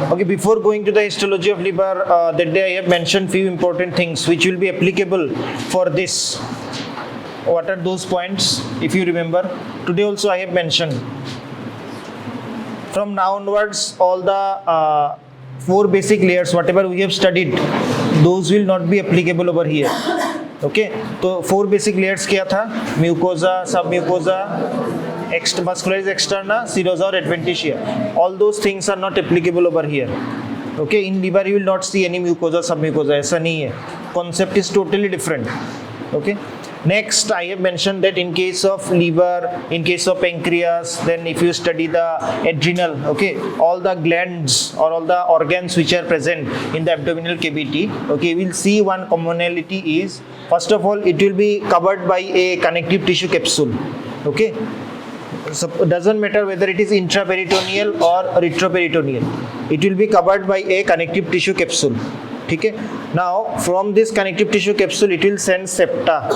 Okay, before going to the histology of liver, that day I have mentioned few important things which will be applicable for this. What are those points? If you remember, today also I have mentioned. From now onwards, all the 4 basic layers, whatever we have studied, those will not be applicable over here. Okay, so 4 basic layers क्या था? Mucosa, submucosa, muscularis externa, serosa or adventitia. All those things are not applicable over here. Okay, in liver you will not see any mucosa, submucosa. ऐसा नहीं है. Concept is totally different. Okay. Next, I have mentioned that in case of liver, in case of pancreas, then if you study the adrenal, okay, all the glands or all the organs which are present in the abdominal cavity, okay, we'll see one commonality is, first of all, it will be covered by a connective tissue capsule, okay. So it doesn't matter whether it is intraperitoneal or retroperitoneal, it will be covered by a connective tissue capsule. Okay. Now from this connective tissue capsule it will send septa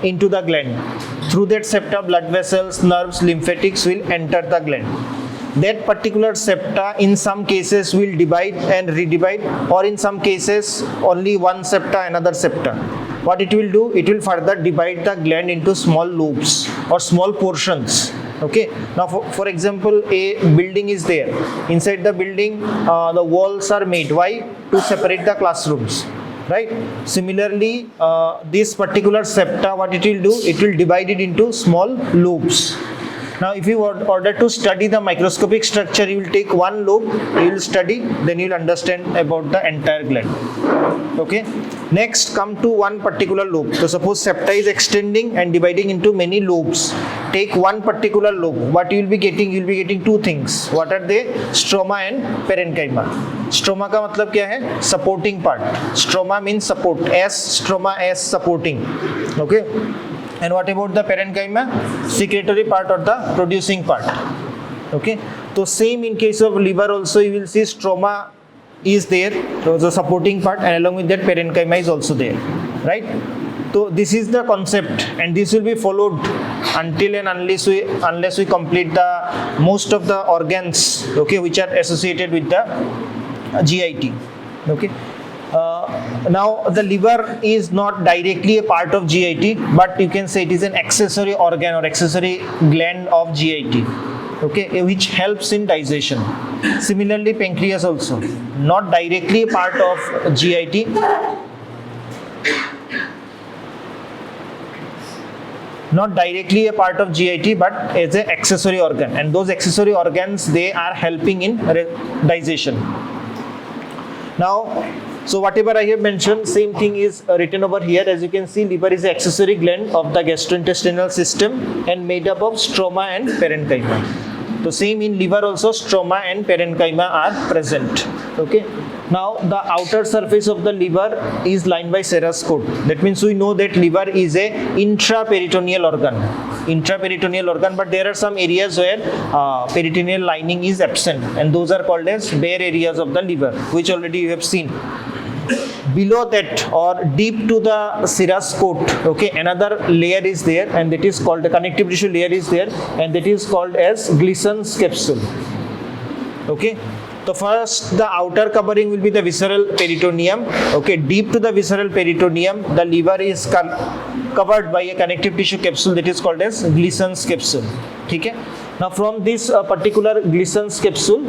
into the gland. Through that septa, blood vessels, nerves, lymphatics will enter the gland. That particular septa in some cases will divide and redivide, or in some cases only one septa, another septa. What it will do, it will further divide the gland into small lobes or small portions. Okay, now for example, a building is there. Inside the building, the walls are made. Why? To separate the classrooms, right? Similarly, this particular septa, what it will do, it will divide it into small lobes. Now if you order to study the microscopic structure, you will take one lobe, you will study, then you will understand about the entire gland. Okay. Next, come to one particular lobe. So suppose septa is extending and dividing into many lobes. Take one particular lobe. What you will be getting? You will be getting 2 things. What are they? Stroma and parenchyma. Stroma का मतलब क्या है? Supporting part. Stroma means support. S stroma, S supporting. Okay. And what about the parenchyma? Secretory part or the producing part. Okay. So same in case of liver also, you will see stroma is there, so the supporting part, and along with that parenchyma is also there, right? So this is the concept, and this will be followed until and unless we complete the most of the organs, okay, which are associated with the GIT. Okay. Now the liver is not directly a part of GIT, but you can say it is an accessory organ or accessory gland of GIT, okay, which helps in digestion. Similarly, pancreas also not directly a part of GIT, not directly a part of GIT, but as an accessory organ, and those accessory organs, they are helping in digestion. Now, so whatever I have mentioned, same thing is written over here. As you can see, liver is an accessory gland of the gastrointestinal system and made up of stroma and parenchyma. So same in liver also, stroma and parenchyma are present. Okay. Now the outer surface of the liver is lined by serous coat. That means we know that liver is a intraperitoneal organ. Intraperitoneal organ, but there are some areas where peritoneal lining is absent, and those are called as bare areas of the liver, which already you have seen. Below that or deep to the serous coat, okay, another layer is there, and that is called the connective tissue layer is there, and that is called as Glisson's capsule. Okay. So first, the outer covering will be the visceral peritoneum. Okay, deep to the visceral peritoneum, the liver is covered by a connective tissue capsule that is called as Glisson's capsule. Okay. Now from this particular Glisson's capsule,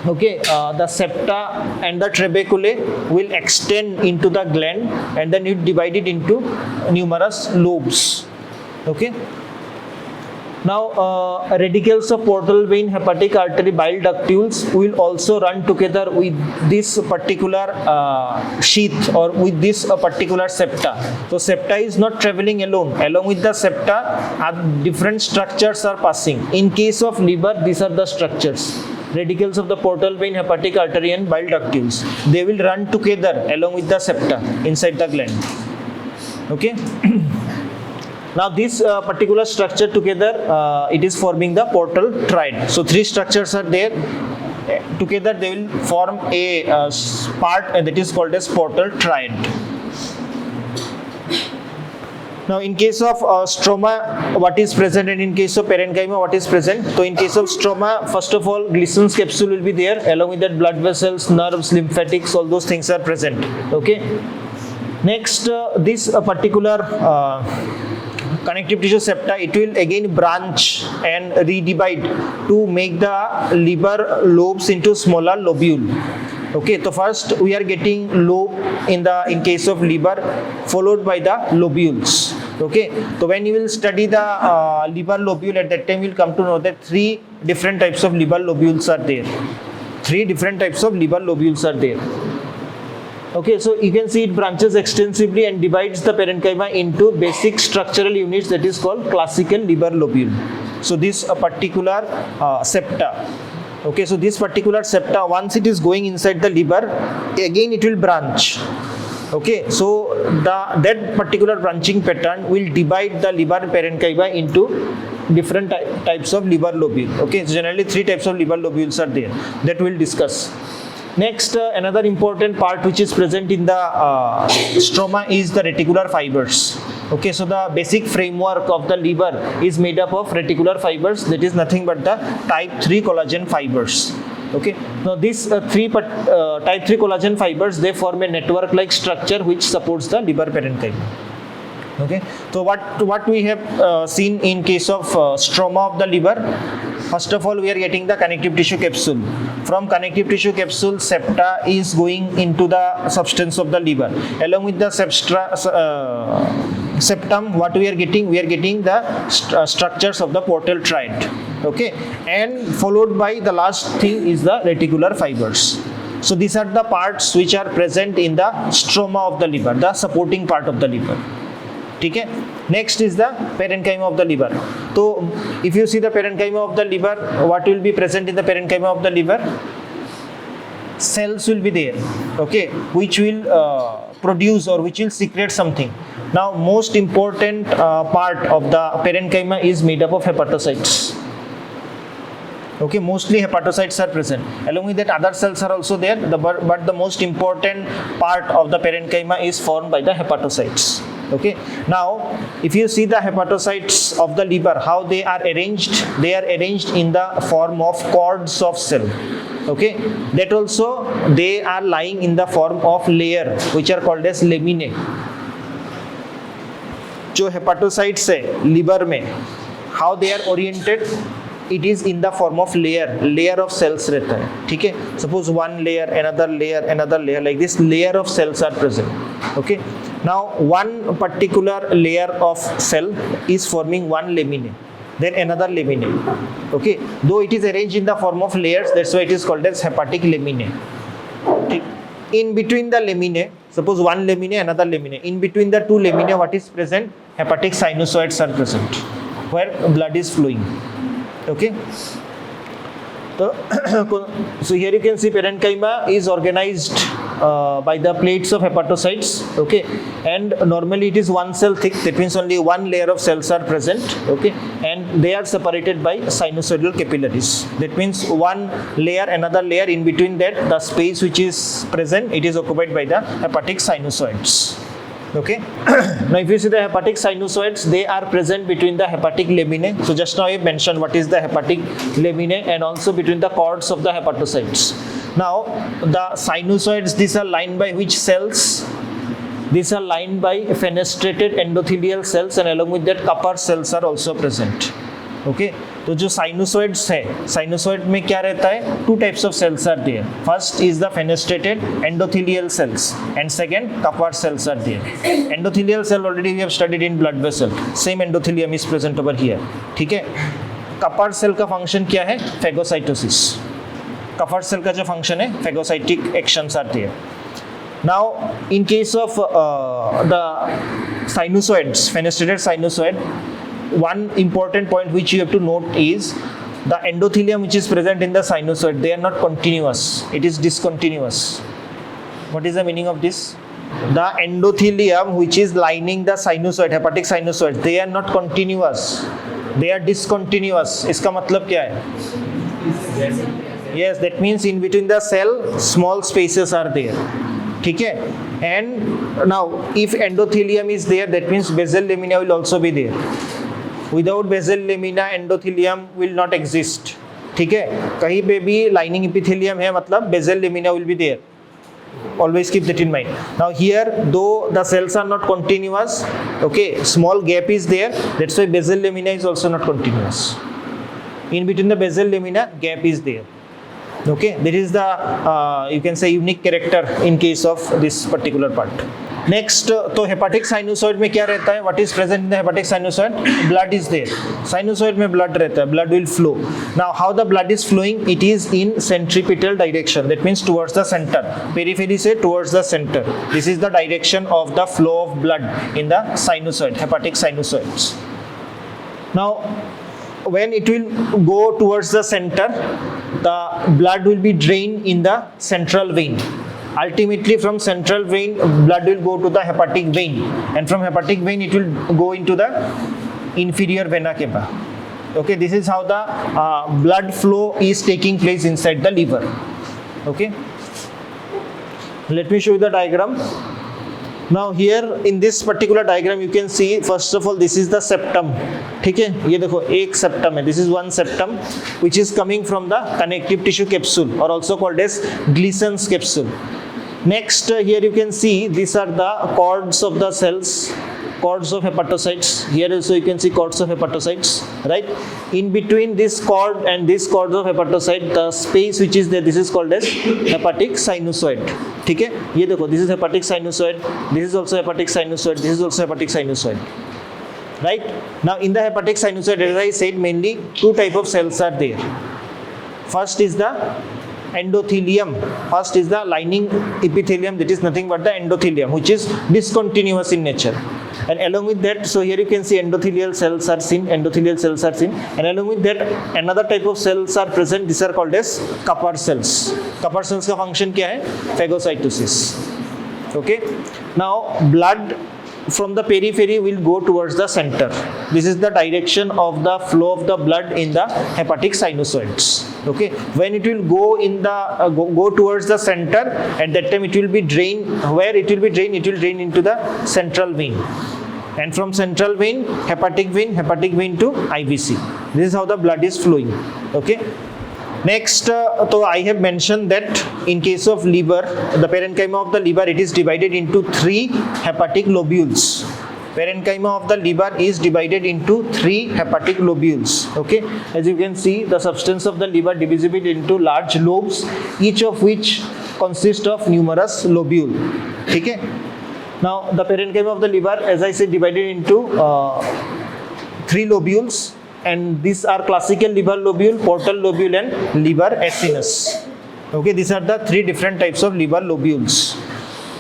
okay, the septa and the trabeculae will extend into the gland, and then you divide it into numerous lobes. Okay. Now, radicals of portal vein, hepatic artery, bile ductules will also run together with this particular sheath or with this particular septa. So, septa is not traveling alone. Along with the septa, different structures are passing. In case of liver, these are the structures. Radicals of the portal vein, hepatic artery and bile ductules. They will run together along with the septa inside the gland. Okay. Now this particular structure together, it is forming the portal triad. So 3 structures are there. Together they will form a part, and that is called as portal triad. Now in case of stroma, what is present, and in case of parenchyma, what is present? So in case of stroma, first of all, Glisson's capsule will be there. Along with that, blood vessels, nerves, lymphatics, all those things are present. Okay. Next, this particular connective tissue septa, it will again branch and redivide to make the liver lobes into smaller lobule. Okay, so first we are getting lobe in case of liver, followed by the lobules. Okay, so when you will study the liver lobule, at that time you will come to know that 3 different types of liver lobules are there. 3 different types of liver lobules are there. Okay, so you can see it branches extensively and divides the parenchyma into basic structural units, that is called classical liver lobule. So this particular septa. Okay, so this particular septa, once it is going inside the liver, again it will branch. Okay, so that particular branching pattern will divide the liver parenchyma into different types of liver lobule. Okay, so generally 3 types of liver lobules are there that we'll discuss. Next, another important part which is present in the stroma is the reticular fibers. Okay, so the basic framework of the liver is made up of reticular fibers, that is nothing but the type 3 collagen fibers. Okay, now these type 3 collagen fibers, they form a network like structure which supports the liver parenchyma. Okay, so what we have seen in case of stroma of the liver, first of all we are getting the connective tissue capsule. From connective tissue capsule, septa is going into the substance of the liver. Along with the septum, what we are getting? We are getting the structures of the portal triad. Okay, and followed by the last thing is the reticular fibers. So these are the parts which are present in the stroma of the liver, the supporting part of the liver. Okay. Next is the parenchyma of the liver. So if you see the parenchyma of the liver, what will be present in the parenchyma of the liver? Cells will be there, okay, which will produce or which will secrete something. Now most important part of the parenchyma is made up of hepatocytes. Okay, mostly hepatocytes are present. Along with that, other cells are also there, but the most important part of the parenchyma is formed by the hepatocytes. Okay, now if you see the hepatocytes of the liver, how they are arranged in the form of cords of cell. Okay, that also they are lying in the form of layer which are called as laminae. जो hepatocytes है liver में, how they are oriented, it is in the form of layer of cells रहता है. ठीक है, suppose one layer, another layer, like this layer of cells are present. Okay, now one particular layer of cell is forming one laminae, then another laminae. Okay, though it is arranged in the form of layers, that's why it is called as hepatic laminae. Okay. In between the laminae, suppose one laminae, another laminae, in between the two laminae, what is present? Hepatic sinusoids are present, where blood is flowing. Okay, so here you can see parenchyma is organized by the plates of hepatocytes. Okay, and normally it is one cell thick, that means only one layer of cells are present. Okay, and they are separated by sinusoidal capillaries, that means one layer, another layer, in between that the space which is present, it is occupied by the hepatic sinusoids. Okay, now if you see the hepatic sinusoids, they are present between the hepatic laminae. So just now I mentioned what is the hepatic laminae, and also between the cords of the hepatocytes. Now the sinusoids, these are lined by which cells? These are lined by fenestrated endothelial cells, and along with that Kupffer cells are also present. Okay, तो जो sinusoids है, sinusoid में क्या रहता है? Two types of cells are there. First is the fenestrated endothelial cells, and second Kupffer cells are there. Endothelial cell already we have studied in blood vessel. Same endothelium is present over here. ठीक है? Kupffer cell का function क्या है? Phagocytosis. Kupffer cell का जो function है, phagocytic actions are there. Now, in case of the sinusoids, fenestrated sinusoid, one important point which you have to note is the endothelium which is present in the sinusoid, they are not continuous, it is discontinuous. What is the meaning of this? The endothelium which is lining the sinusoid, hepatic sinusoid, they are not continuous, they are discontinuous. इसका मतलब क्या है? Yes, that means in between the cell, small spaces are there. ठीक है, And now if endothelium is there, that means basal lamina will also be there. Without basal lamina endothelium will not exist. ठीक है, कहीं पे भी lining epithelium है मतलब basal lamina will be there. Always keep that in mind. Now here, though the cells are not continuous, okay, small gap is there, that's why basal lamina is also not continuous. In between the basal lamina, gap is there. Okay, that is the you can say unique character in case of this particular part. Next, तो hepatic sinusoid में क्या रहता है? What is present in the hepatic sinusoid? Blood is there. Sinusoid में blood रहता है. Blood will flow. Now, how the blood is flowing? It is in centripetal direction. That means towards the center. Periphery say towards the center. This is the direction of the flow of blood in the sinusoid, hepatic sinusoids. Now, when it will go towards the center, the blood will be drained in the central vein. Ultimately, from central vein, blood will go to the hepatic vein, and from hepatic vein, it will go into the inferior vena cava. Okay, this is how the blood flow is taking place inside the liver. Okay, let me show you the diagram. Now here in this particular diagram you can see, first of all, this is the septum. ठीक है, ये देखो एक septum है. This is one septum which is coming from the connective tissue capsule, or also called as Glisson's capsule. Next, here you can see these are the cords of the cells, cords of hepatocytes. Here also you can see cords of hepatocytes, right? In between this cord and this cords of hepatocyte, the space which is there, this is called as hepatic sinusoid. ठीक है, ये देखो, this is hepatic sinusoid, this is also hepatic sinusoid, this is also hepatic sinusoid. Right? Now in the hepatic sinusoid, as I said, mainly two type of cells are there. First is the endothelium. First is the lining epithelium, that is nothing but the endothelium, which is discontinuous in nature. And along with that, so here you can see endothelial cells are seen, and along with that another type of cells are present. These are called as Kupffer cells. Kupffer cells का function क्या है? Phagocytosis. Okay. Now blood from the periphery will go towards the center. This is the direction of the flow of the blood in the hepatic sinusoids. Okay, when it will go in the go towards the center, at that time it will be drained. Where it will be drained? It will drain into the central vein, and from central vein to IVC. This is how the blood is flowing. Okay. Next, so I have mentioned that in case of liver, the parenchyma of the liver, it is divided into 3 hepatic lobules. Parenchyma of the liver is divided into 3 hepatic lobules. Okay, as you can see, the substance of the liver divisible into large lobes, each of which consist of numerous lobules. Okay. Now the parenchyma of the liver, as I said, divided into 3 lobules. And these are classical liver lobule, portal lobule, and liver acinus. Okay, these are the 3 different types of liver lobules.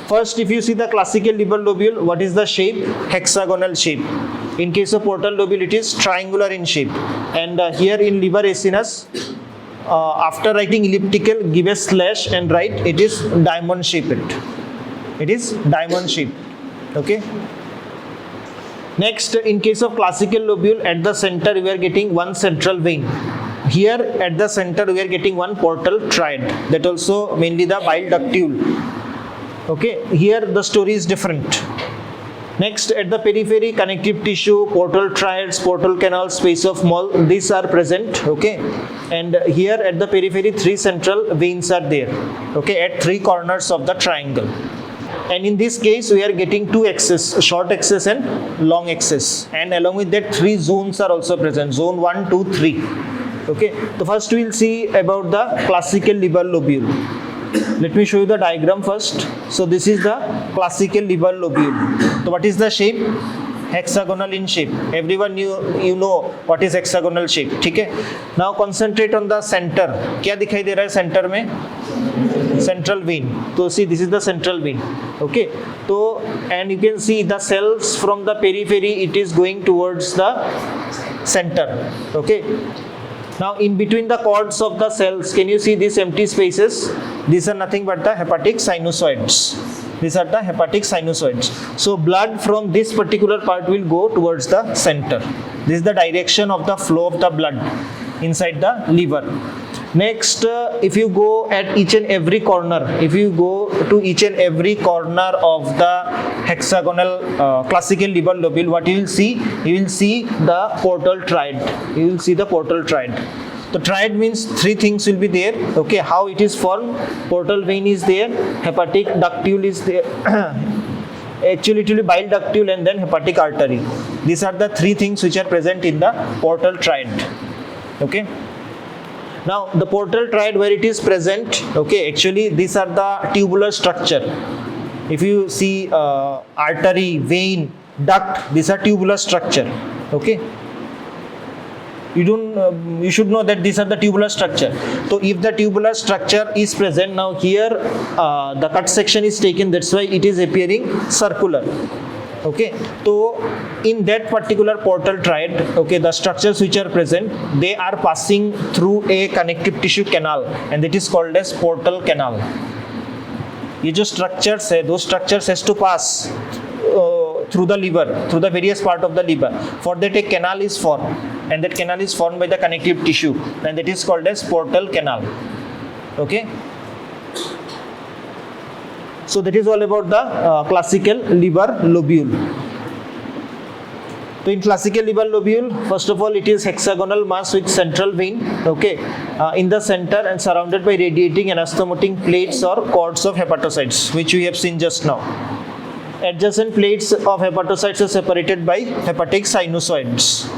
First, if you see the classical liver lobule, what is the shape? Hexagonal shape. In case of portal lobule, it is triangular in shape. And here in liver acinus, after writing elliptical, give a slash and write it is diamond shaped. It is diamond shaped. Okay. Next, in case of classical lobule, at the center we are getting one central vein. Here at the center we are getting one portal triad, that also mainly the bile ductule. Okay, here the story is different. Next, at the periphery, connective tissue, portal triads, portal canal, space of mole, these are present. Okay, and here at the periphery 3 central veins are there. Okay, at 3 corners of the triangle. And in this case, we are getting 2 axes, short axis and long axis. And along with that, 3 zones are also present. Zone 1, 2, 3. Okay. So first we will see about the classical liver lobule. Let me show you the diagram first. So this is the classical liver lobule. So what is the shape? Hexagonal in shape. Everyone you know what is hexagonal shape. ठीक है. Now concentrate on the center. क्या दिखाई दे रहा है center में? Central vein. So see, this is the central vein. Okay. So and you can see the cells from the periphery. It is going towards the center. Okay. Now in between the cords of the cells, can you see these empty spaces? These are nothing but the hepatic sinusoids. These are the hepatic sinusoids. So blood from this particular part will go towards the center. This is the direction of the flow of the blood inside the liver. Next, if you go at each and every corner, if you go to each and every corner of the hexagonal classical liver lobule, what you will see? You will see the portal triad. You will see the portal triad. The triad means three things will be there. Okay, how it is formed? Portal vein is there, hepatic ductule is there. Actually, it will be bile ductule and then hepatic artery. These are the three things which are present in the portal triad. Okay. Now, the portal triad where it is present, okay, actually these are the tubular structure. If you see artery, vein, duct, these are tubular structure. Okay. You should know that these are the tubular structure. So if the tubular structure is present, now here the cut section is taken, that's why it is appearing circular. Okay, so in that particular portal triad, okay, the structures which are present, they are passing through a connective tissue canal, and that is called as portal canal. ये जो structures है, those structures has to pass through the liver, through the various part of the liver. For that a canal is formed, and that canal is formed by the connective tissue, and that is called as portal canal. Okay. So that is all about the classical liver lobule. So in classical liver lobule, first of all, it is hexagonal mass with central vein, okay, in the center and surrounded by radiating anastomotic plates or cords of hepatocytes, which we have seen just now. Adjacent plates of hepatocytes are separated by hepatic sinusoids.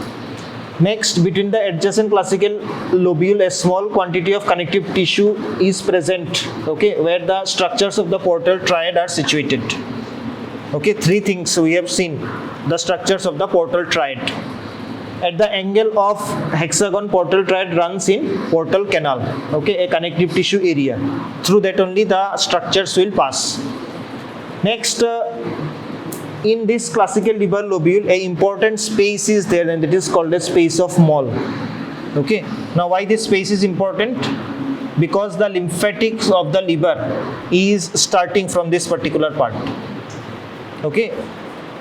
Next, between the adjacent classical lobule, a small quantity of connective tissue is present, okay, where the structures of the portal triad are situated. Okay, three things we have seen, the structures of the portal triad. At the angle of hexagon, portal triad runs in portal canal, okay, a connective tissue area. Through that only the structures will pass. Next, in this classical liver lobule, a important space is there, and it is called a space of Moll. Okay. Now, why this space is important? Because the lymphatics of the liver is starting from this particular part. Okay.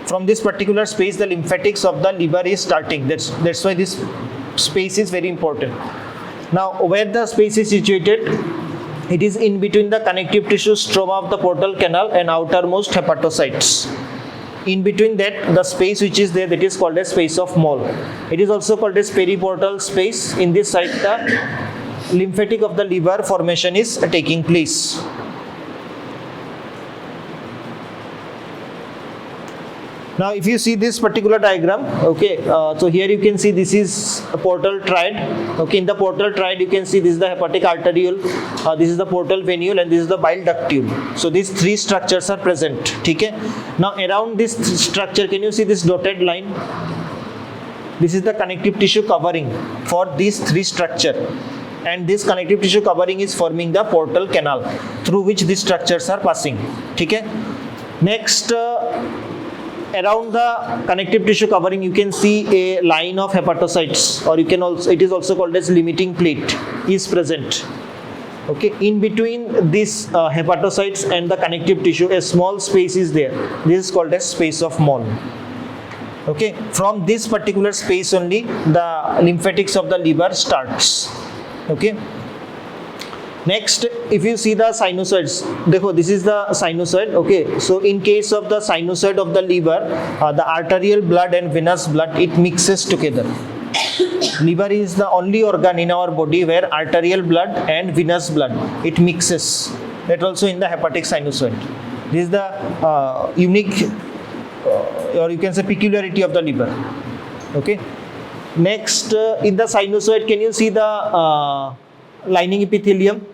From this particular space, the lymphatics of the liver is starting. That's why this space is very important. Now, where the space is situated? It is in between the connective tissue stroma of the portal canal and outermost hepatocytes. In between that, the space which is there, that is called as space of Moll. It is also called as periportal space. In this site, the lymphatic of the liver formation is taking place. Now, if you see this particular diagram, okay, so here you can see this is a portal triad. Okay, in the portal triad, you can see this is the hepatic arteriole, this is the portal venule, and this is the bile ductule. So these three structures are present. Okay. Now, around this structure, can you see this dotted line? This is the connective tissue covering for these three structures. And this connective tissue covering is forming the portal canal through which these structures are passing. Okay. Next, around the connective tissue covering, you can see a line of hepatocytes, or you can also, it is also called as limiting plate, is present. Okay, in between this hepatocytes and the connective tissue, a small space is there. This is called as space of Moll. Okay, from this particular space only the lymphatics of the liver starts. Okay. Next, if you see the sinusoids, this is the sinusoid. Okay, so in case of the sinusoid of the liver, the arterial blood and venous blood, it mixes together. Liver is the only organ in our body where arterial blood and venous blood, it mixes. That also in the hepatic sinusoid. This is the unique, or you can say peculiarity of the liver. Okay. Next, in the sinusoid, can you see the lining epithelium?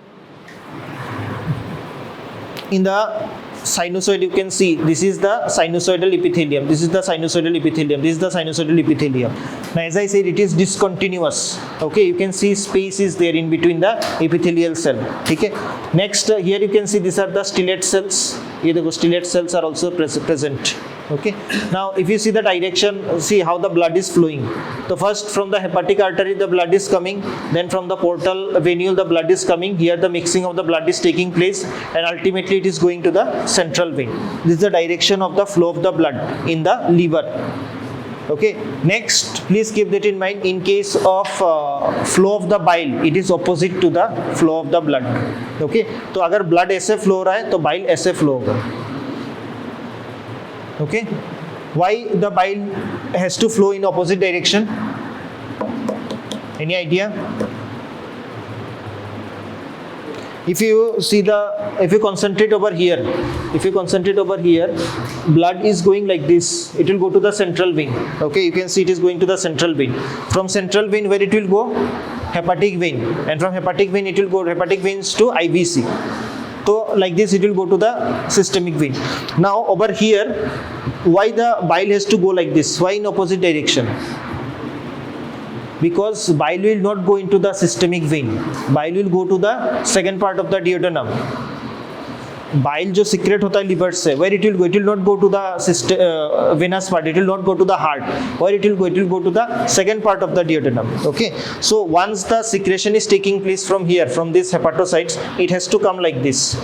In the sinusoid, you can see this is the sinusoidal epithelium, this is the sinusoidal epithelium, this is the sinusoidal epithelium. Now, as I said, it is discontinuous. Okay, you can see space is there in between the epithelial cell. Okay. Next, here you can see these are the stellate cells. Here the stellate cells are also present. Okay. Now, if you see the direction, see how the blood is flowing. So first from the hepatic artery the blood is coming, then from the portal venule the blood is coming. Here the mixing of the blood is taking place, and ultimately it is going to the central vein. This is the direction of the flow of the blood in the liver. Okay, next please keep that in mind. In case of flow of the bile, it is opposite to the flow of the blood. Okay, तो अगर blood ऐसे flow हो रहा है तो bile ऐसे flow होगा. Okay, why the bile has to flow in opposite direction? Any idea? If you concentrate over here, blood is going like this. It will go to the central vein. Okay, you can see it is going to the central vein. From central vein, where it will go? Hepatic vein. And from hepatic vein, it will go hepatic veins to IVC. So like this, it will go to the systemic vein. Now over here, why the bile has to go like this? Why in opposite direction? Because bile will not go into the systemic vein. Bile will go to the second part of the duodenum. Bile जो secrete होता है liver से, where it will go? It will not go to the venous part. It will not go to the heart. Where it will go? It will go to the second part of the duodenum. Okay. So once the secretion is taking place from here, from these hepatocytes, it has to come like this.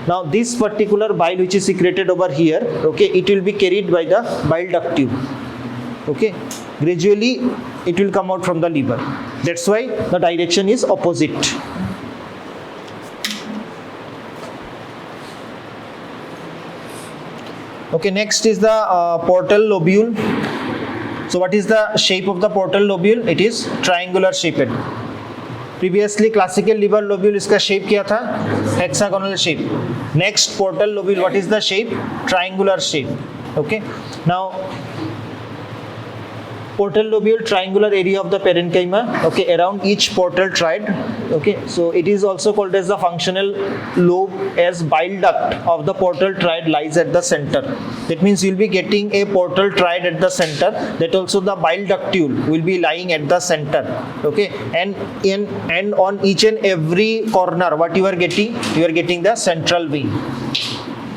Now this particular bile which is secreted over here, okay, it will be carried by the bile duct tube. Okay, gradually it will come out from the liver. That's why the direction is opposite. Okay, next is the portal lobule. So what is the shape of the portal lobule? It is triangular shaped. Previously classical liver lobule इसका shape क्या था? Hexagonal shape. Next portal lobule, what is the shape? Triangular shape. Okay, now portal lobule, triangular area of the parenchyma, okay, around each portal triad. Okay, so it is also called as the functional lobe, as bile duct of the portal triad lies at the center. That means you will be getting a portal triad at the center. That also the bile ductule will be lying at the center. Okay, and on each and every corner, what you are getting? You are getting the central vein.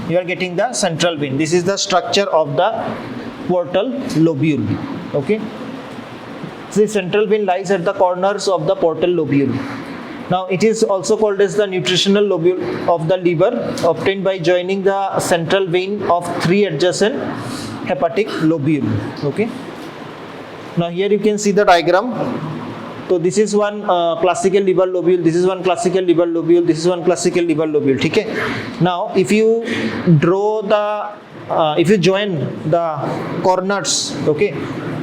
You are getting the central vein. This is the structure of the portal lobule. Okay, so the central vein lies at the corners of the portal lobule. Now it is also called as the nutritional lobule of the liver, obtained by joining the central vein of 3 adjacent hepatic lobule. Okay, now here you can see the diagram. So this is one classical liver lobule, this is one classical liver lobule, this is one classical liver lobule. Okay, now if you draw the if you join the corners, okay,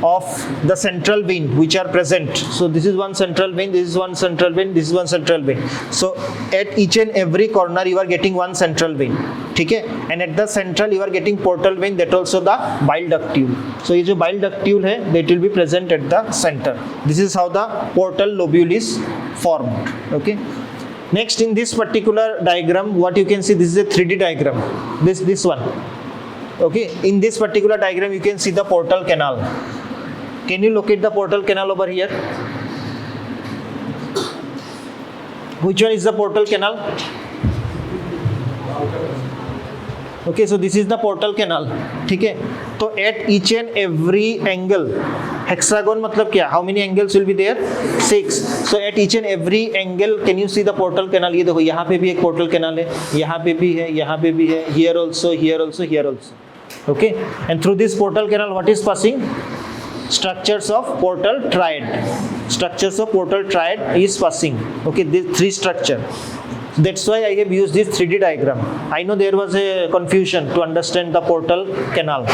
of the central vein which are present, so this is one central vein, this is one central vein, this is one central vein. So at each and every corner you are getting one central vein. Okay, and at the central you are getting portal vein, that also the bile ductule. So ये जो bile ductule है, that will be present at the center. This is how the portal lobule is formed. Okay, next in this particular diagram, what you can see, this is a 3D diagram. This one. Okay, in this particular diagram you can see the portal canal. Can you locate the portal canal over here? Which one is the portal canal? Okay, so this is the portal canal. ठीक है, तो at each and every angle, hexagon मतलब क्या? How many angles will be there? 6. So at each and every angle, can you see the portal canal? ये देखो, यहाँ पे भी एक portal canal है, यहाँ पे भी है, यहाँ पे भी है, here also, here also, here also. Okay, and through this portal canal, what is passing? Structures of portal triad. Structures of portal triad is passing. Okay, these 3 structure. That's why I have used this 3D diagram. I know there was a confusion to understand the portal canal.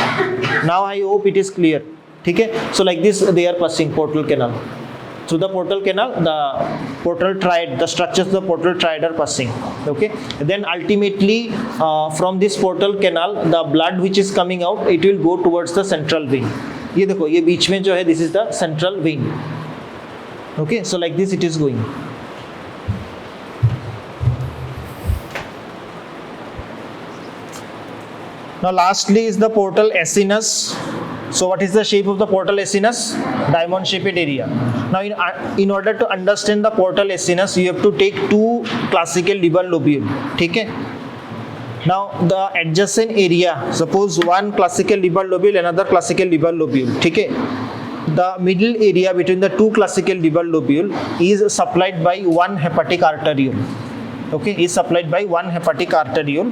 Now I hope it is clear. Okay, so like this they are passing portal canal. Through the portal canal, the portal triad, the structures of the portal triad are passing. Okay, and then ultimately from this portal canal, the blood which is coming out, it will go towards the central vein. ये देखो, ये बीच में जो है, this is the central vein. Okay, so like this it is going. Now lastly is the portal acinus. So what is the shape of the portal acinus? Diamond shaped area. Now in order to understand the portal acinus, you have to take 2 classical liver lobule. Okay? Now the adjacent area, suppose one classical liver lobule, another classical liver lobule. Okay? The middle area between the 2 classical liver lobule is supplied by one hepatic arteriole. Okay, is supplied by one hepatic arteriole,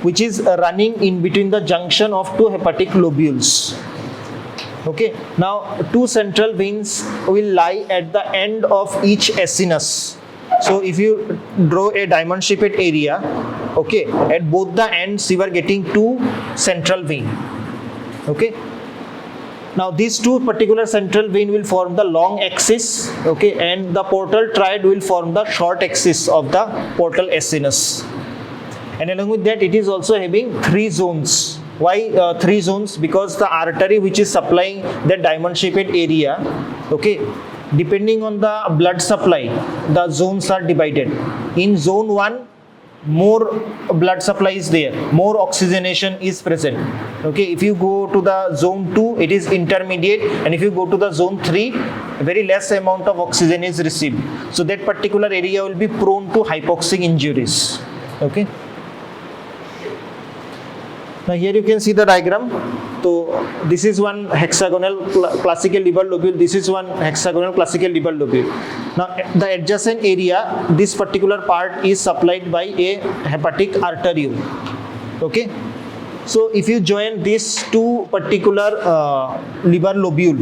which is running in between the junction of 2 hepatic lobules. Okay, now two central veins will lie at the end of each acinus. So if you draw a diamond shaped area, okay, at both the ends you are getting two central vein. Okay, now these two particular central vein will form the long axis, okay, and the portal triad will form the short axis of the portal acinus. And along with that, it is also having three zones. Why three zones? Because the artery which is supplying that diamond shaped area, okay, depending on the blood supply, the zones are divided. In zone 1, more blood supply is there, more oxygenation is present. Okay, if you go to the zone 2, it is intermediate, and if you go to the zone 3, very less amount of oxygen is received. So that particular area will be prone to hypoxic injuries. Okay. Now here you can see the diagram. So this is one hexagonal classical liver lobule. This is one hexagonal classical liver lobule. Now the adjacent area, this particular part is supplied by a hepatic artery. Okay. So if you join these two particular liver lobule,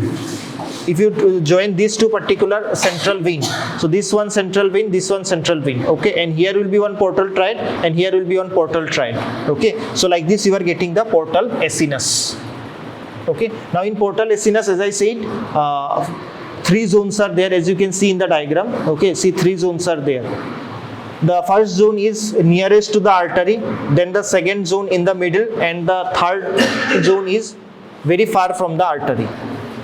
if you join these two particular central vein, so this one central vein, this one central vein, okay, and here will be one portal triad, and here will be one portal triad. Okay, so like this you are getting the portal acinus. Okay, now in portal acinus, as I said, three zones are there, as you can see in the diagram. Okay, see, three zones are there. The first zone is nearest to the artery, then the second zone in the middle, and the third zone is very far from the artery.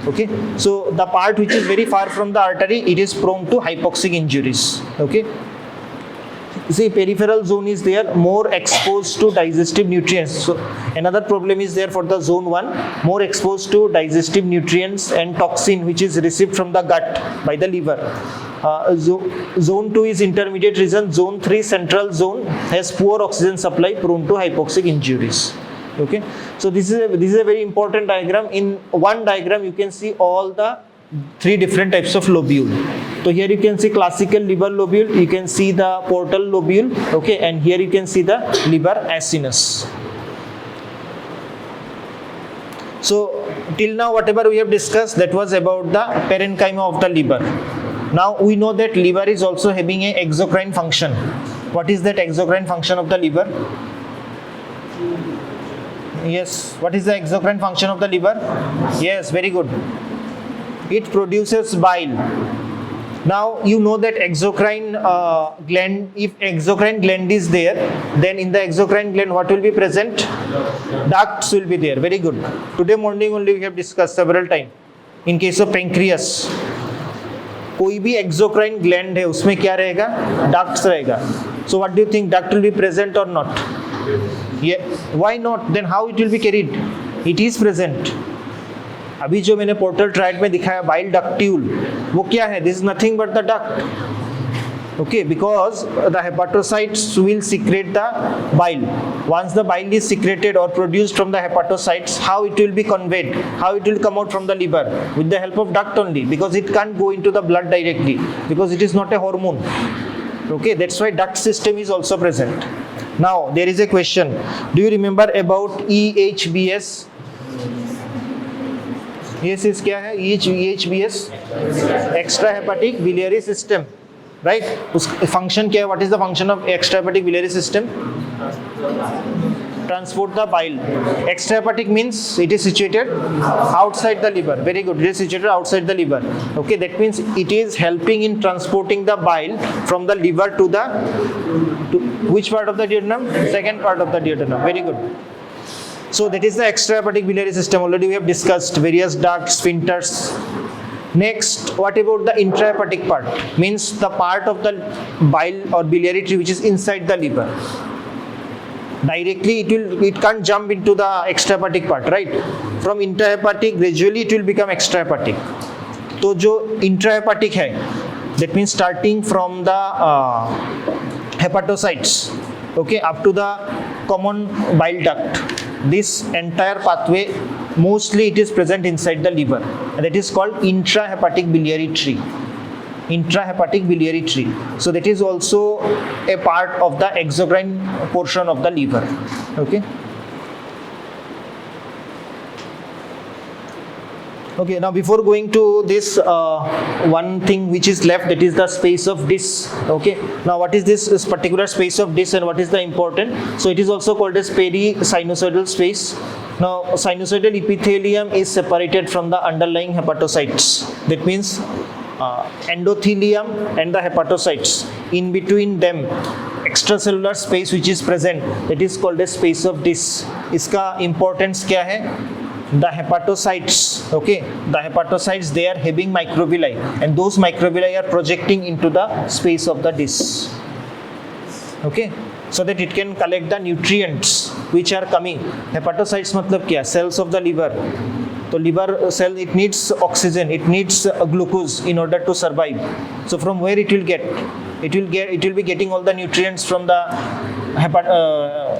Okay, so the part which is very far from the artery, it is prone to hypoxic injuries. Okay, see, peripheral zone is there, more exposed to digestive nutrients. So another problem is there for the zone 1, more exposed to digestive nutrients and toxin which is received from the gut by the liver. Zone 2 is intermediate region. Zone 3, central zone, has poor oxygen supply, prone to hypoxic injuries. Okay, so this is a very important diagram. In one diagram you can see all the three different types of lobule. So here you can see classical liver lobule, you can see the portal lobule, okay, and here you can see the liver acinus. So till now whatever we have discussed, that was about the parenchyma of the liver. Now we know that liver is also having a exocrine function. What is that exocrine function of the liver? Yes, what is the exocrine function of the liver? Yes, very good. It produces bile. Now you know that exocrine gland, if exocrine gland is there, then in the exocrine gland what will be present? Ducts will be there. Very good. Today morning only we have discussed several times. In case of pancreas, कोई भी exocrine gland है, उसमें क्या रहेगा? Ducts रहेगा. So what do you think? Duct will be present or not? Yeah. Why not? Then how it will be carried? It is present. अभी जो मैंने पोर्टल ट्राइड में दिखाया बाइल डक्ट्यूल, वो क्या है? This is nothing but the duct. Okay, because the hepatocytes will secrete the bile. Once the bile is secreted or produced from the hepatocytes, how it will be conveyed? How it will come out from the liver? With the help of duct only, because it can't go into the blood directly, because it is not a hormone. Okay, that's why duct system is also present. Now there is a question. Do you remember about EHBS? Yes, is क्या है? EHBS, extra hepatic biliary system, right? उस function क्या है? What is the function of extra hepatic biliary system? Transport the bile. Extra hepatic means it is situated outside the liver. Very good. It is situated outside the liver. Okay, that means it is helping in transporting the bile from the liver to which part of the duodenum? Second part of the duodenum. Very good. So that is the extrahepatic biliary system. Already we have discussed various ducts, sphincters. Next, what about the intrahepatic part? Means the part of the bile or biliary tree which is inside the liver. Directly it can't jump into the extrahepatic part, right? From intrahepatic gradually it will become extrahepatic. तो जो intrahepatic है, that means starting from the hepatocytes, okay, up to the common bile duct. This entire pathway, mostly it is present inside the liver, and that is called intrahepatic biliary tree. Intrahepatic biliary tree. So that is also a part of the exocrine portion of the liver. Okay. Okay, now before going to this, one thing which is left, that is the space of dis. Okay, now what is this particular space of dis and what is the important? So it is also called as peri-sinusoidal space. Now sinusoidal epithelium is separated from the underlying hepatocytes. That means endothelium and the hepatocytes, in between them extracellular space which is present, that is called as space of dis. Iska importance kya hai? The hepatocytes, okay, the hepatocytes, they are having microvilli, and those microvilli are projecting into the space of the dis, okay, so that it can collect the nutrients which are coming. Hepatocytes matlab kya? Cells of the liver. So liver cell, it needs oxygen, it needs glucose in order to survive. So from where it will get? It will be getting all the nutrients from the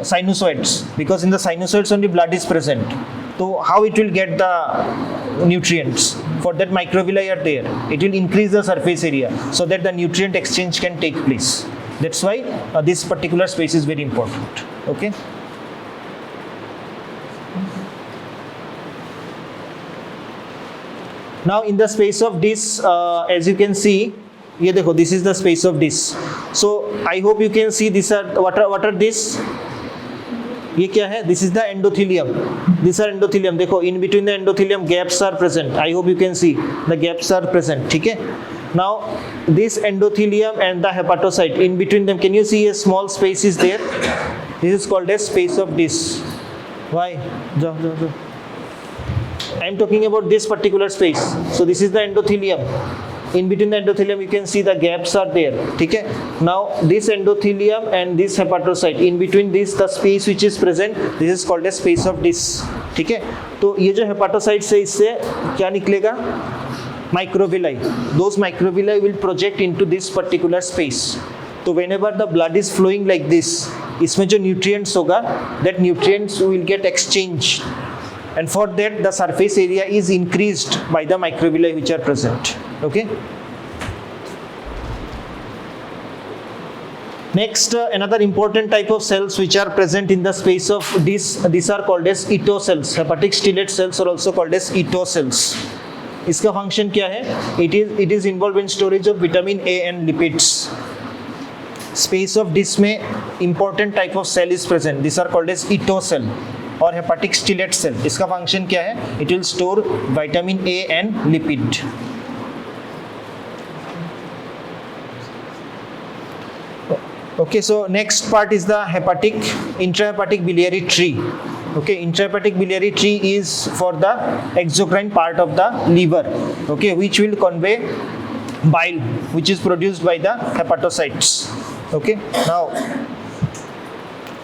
sinusoids, because in the sinusoids only blood is present. So how it will get the nutrients? For that, microvilli are there. It will increase the surface area so that the nutrient exchange can take place. That's why this particular space is very important. Okay. Now in the space of dis, as you can see, ये देखो, this is the space of dis. So I hope you can see these are what are this? ये क्या है? This is the endothelium. These are endothelium. देखो, in between the endothelium gaps are present. I hope you can see the gaps are present. ठीक है? Now this endothelium and the hepatocyte, in between them, can you see a small space is there? This is called as space of dis. Why? I am talking about this particular space. So this is the endothelium. In between the endothelium, you can see the gaps are there. Okay? Now this endothelium and this hepatocyte, in between this, the space which is present, this is called as space of dis. ठीक है? तो ये जो hepatocyte है, इससे क्या निकलेगा? Microvilli. Those microvilli will project into this particular space. So whenever the blood is flowing like this, इसमें जो nutrients होगा, that nutrients will get exchanged. And for that, the surface area is increased by the microvilli which are present. Okay. Next, another important type of cells which are present in the space of dis, these are called as ETO cells. Hepatic stellate cells are also called as ETO cells. इसका function क्या है? It is involved in storage of vitamin A and lipids. Space of dis में important type of cell is present. These are called as ETO cell or hepatic stellate cell. इसका function क्या है? It will store vitamin A and lipid. Okay, so next part is the intrahepatic biliary tree. Okay, intrahepatic biliary tree is for the exocrine part of the liver. Okay, which will convey bile, which is produced by the hepatocytes. Okay, now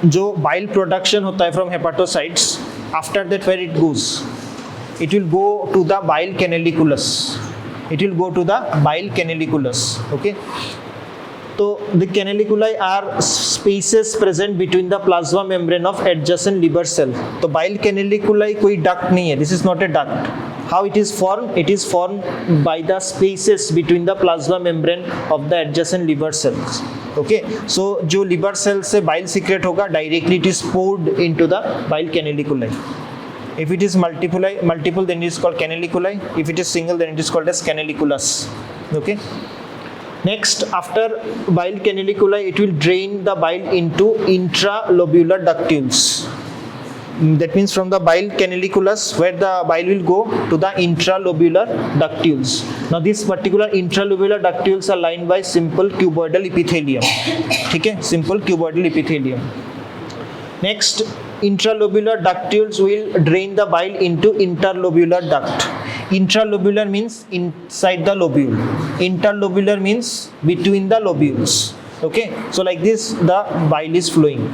जो bile production होता है from hepatocytes, after that where it goes? It will go to the bile canaliculus. It will go to the bile canaliculus. Okay. So the canaliculi are spaces present between the plasma membrane of adjacent liver cell. So bile canaliculi कोई duct नहीं है. This is not a duct. How it is formed? It is formed by the spaces between the plasma membrane of the adjacent liver cells. Okay. So जो liver cells से bile secrete होगा, directly it is poured into the bile canaliculi. If it is multiple, then it is called canaliculi. If it is single, then it is called as canaliculus. Okay. Next, after bile canaliculi, it will drain the bile into intralobular ductules. That means from the bile canaliculus, where the bile will go to the intralobular ductules. Now this particular intralobular ductules are lined by simple cuboidal epithelium. Okay? Simple cuboidal epithelium. Next, intralobular ductules will drain the bile into interlobular duct. Intralobular means inside the lobule. Interlobular means between the lobules. Okay, so like this the bile is flowing.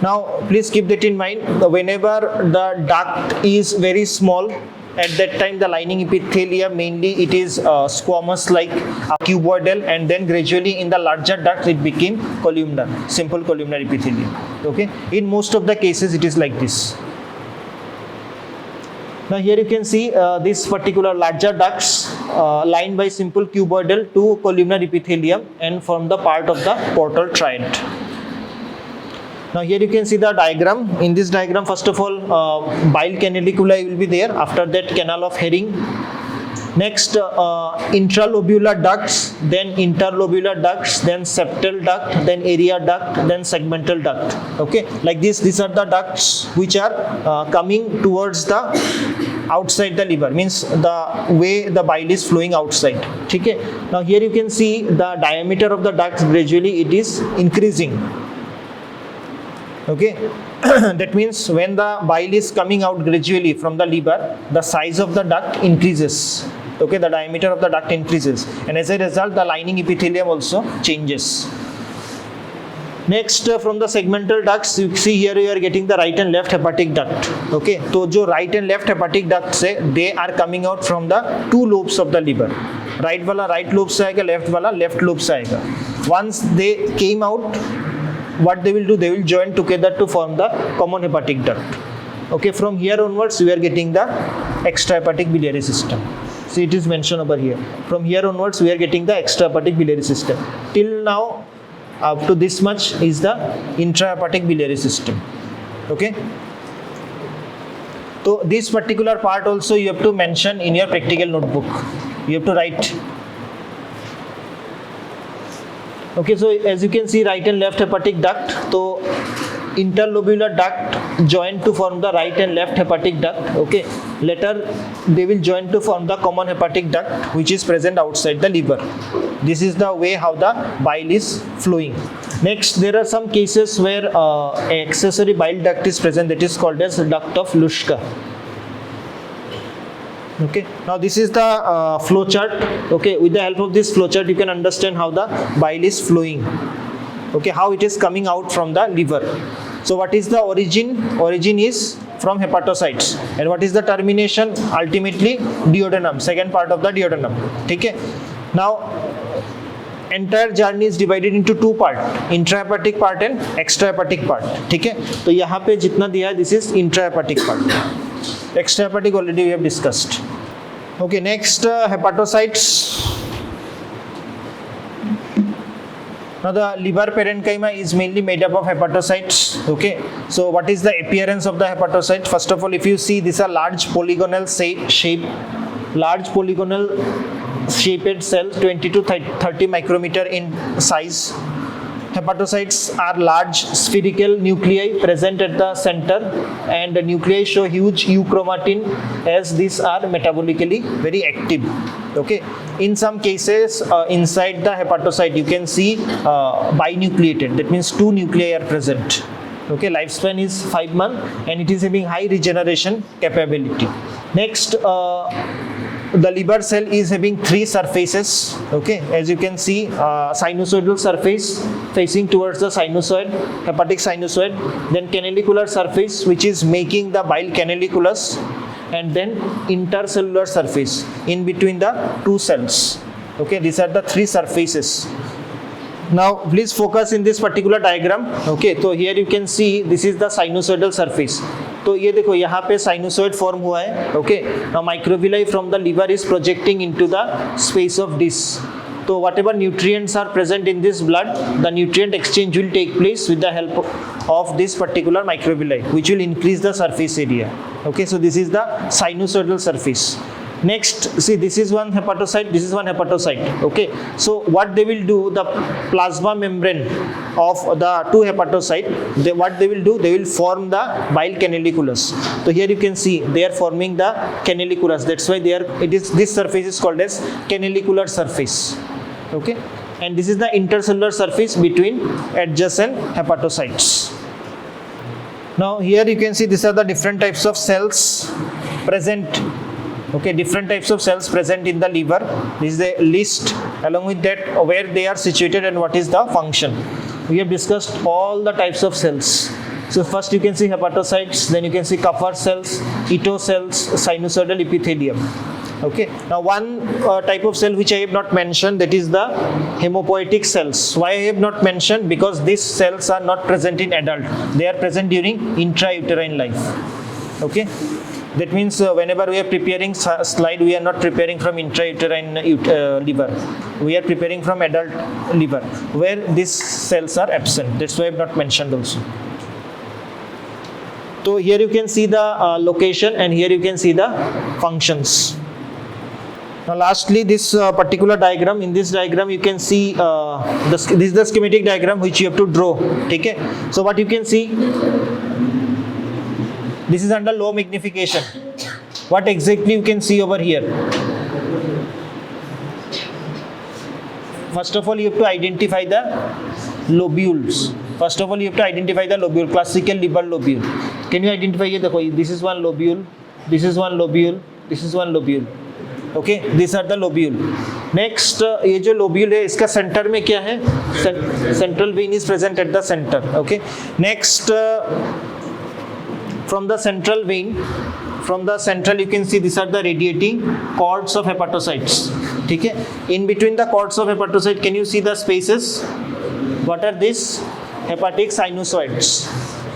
Now please keep that in mind. Whenever the duct is very small, at that time the lining epithelium mainly it is squamous like cuboidal, and then gradually in the larger duct it became columnar, simple columnar epithelium. Okay, in most of the cases it is like this. Now here you can see this particular larger ducts lined by simple cuboidal to columnar epithelium and form the part of the portal triad. Now here you can see the diagram. In this diagram, first of all, bile canaliculi will be there. After that, canal of Herring. Next, intralobular ducts, then interlobular ducts, then septal duct, then area duct, then segmental duct. Okay, like this. These are the ducts which are coming towards the outside the liver. Means the way the bile is flowing outside. Okay. Now here you can see the diameter of the ducts gradually it is increasing. Okay, that means when the bile is coming out gradually from the liver, the size of the duct increases. Okay, the diameter of the duct increases, and as a result, the lining epithelium also changes. Next, from the segmental ducts, you see here you are getting the right and left hepatic duct. Okay, so जो right and left hepatic ducts है, they are coming out from the two lobes of the liver. Right वाला right lobe से आएगा, left वाला left lobe से आएगा. Once they came out, what they will do, they will join together to form the common hepatic duct. Okay, from here onwards we are getting the extrahepatic biliary system. See, it is mentioned over here. From here onwards we are getting the extrahepatic biliary system. Till now, up to this much is the intrahepatic biliary system. Okay, so this particular part also you have to mention in your practical notebook. You have to write. Okay, so as you can see, right and left hepatic duct, so interlobular duct join to form the right and left hepatic duct. Okay, later they will join to form the common hepatic duct which is present outside the liver. This is the way how the bile is flowing. Next, there are some cases where accessory bile duct is present, that is called as duct of Luschka. Okay, now this is the flow chart. Okay, with the help of this flow chart you can understand how the bile is flowing. Okay, how it is coming out from the liver. So what is the origin? Origin is from hepatocytes, and what is the termination? Ultimately duodenum, second part of the duodenum. Okay, now entire journey is divided into two part, intrahepatic part and extrahepatic part. Okay, तो यहाँ पे जितना दिया है, this is intrahepatic part. Extrahepatic already we have discussed. Okay, next hepatocytes. Now the liver parenchyma is mainly made up of hepatocytes. Okay, so what is the appearance of the hepatocyte? First of all, if you see, these are large polygonal shape, large polygonal shaped cells, 20 to 30 micrometer in size. Hepatocytes are large spherical nuclei present at the center, and the nuclei show huge euchromatin as these are metabolically very active. Okay, in some cases inside the hepatocyte you can see binucleated, that means two nuclei are present. Okay, lifespan is 5 months and it is having high regeneration capability. Next, the liver cell is having three surfaces. Okay, as you can see, sinusoidal surface facing towards the sinusoid, hepatic sinusoid, then canalicular surface which is making the bile canaliculus, and then intercellular surface in between the two cells. Okay, these are the three surfaces. Now please focus in this particular diagram. Okay, so here you can see this is the sinusoidal surface. तो ये देखो यहाँ पे sinusoid form हुआ है. Okay, now microvilli from the liver is projecting into the space of this. So whatever nutrients are present in this blood, the nutrient exchange will take place with the help of this particular microvilli, which will increase the surface area. Okay, so this is the sinusoidal surface. Next, see, this is one hepatocyte, this is one hepatocyte. Okay, so what they will do, the plasma membrane of the two hepatocyte, what they will do, they will form the bile canaliculus. So here you can see they are forming the canaliculus. That's why they are. This surface is called as canalicular surface. Okay, and this is the intercellular surface between adjacent hepatocytes. Now here you can see these are the different types of cells present. Okay, different types of cells present in the liver. This is a list. Along with that, where they are situated and what is the function. We have discussed all the types of cells. So first you can see hepatocytes, then you can see Kupffer cells, Ito cells, sinusoidal epithelium. Okay, now one type of cell which I have not mentioned, that is the hemopoietic cells. Why I have not mentioned? Because these cells are not present in adult. They are present during intrauterine life. Okay. That means whenever we are preparing slide, we are not preparing from intrauterine liver. We are preparing from adult liver, where these cells are absent. That's why I have not mentioned also. So here you can see the location, and here you can see the functions. Now lastly, this particular diagram, in this diagram you can see this is the schematic diagram which you have to draw. Okay, so what you can see, this is under low magnification. What exactly you can see over here? First of all, you have to identify the lobules. First of all, you have to identify the lobule, classical liver lobule. Can you identify it? This is one lobule, this is one lobule, this is one lobule. Okay, these are the lobule. Next, ये जो lobule है, इसका center में क्या है? Central vein is present at the center. Okay. Next, from the central vein, from the central you can see these are the radiating cords of hepatocytes. ठीक है. In between the cords of hepatocyte, can you see the spaces? What are these? Hepatic sinusoids.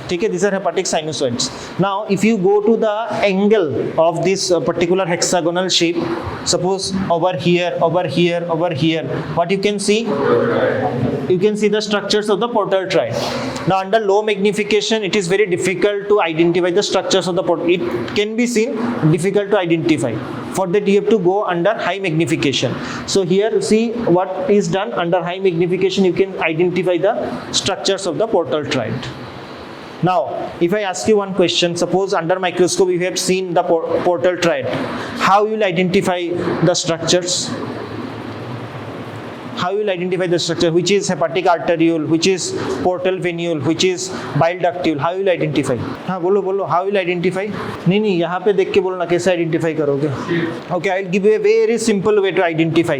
ठीक है, these are hepatic sinusoids. Now, if you go to the angle of this particular hexagonal shape, suppose over here, over here, over here, what you can see? You can see the structures of the portal triad. Now, under low magnification, it is very difficult to identify the structures of the portal. It can be seen, difficult to identify. For that, you have to go under high magnification. So here, see what is done under high magnification. You can identify the structures of the portal triad. Now, if I ask you one question, suppose under microscope you have seen the portal triad. How you will identify the structures? How you will identify the structure? Which is hepatic arteriole, which is portal venule, which is bile ductule? How you will identify? हाँ बोलो बोलो. How you will identify? नहीं यहाँ पे देख के बोलो ना कैसे identify करोगे? Okay, I will give you a very simple way to identify.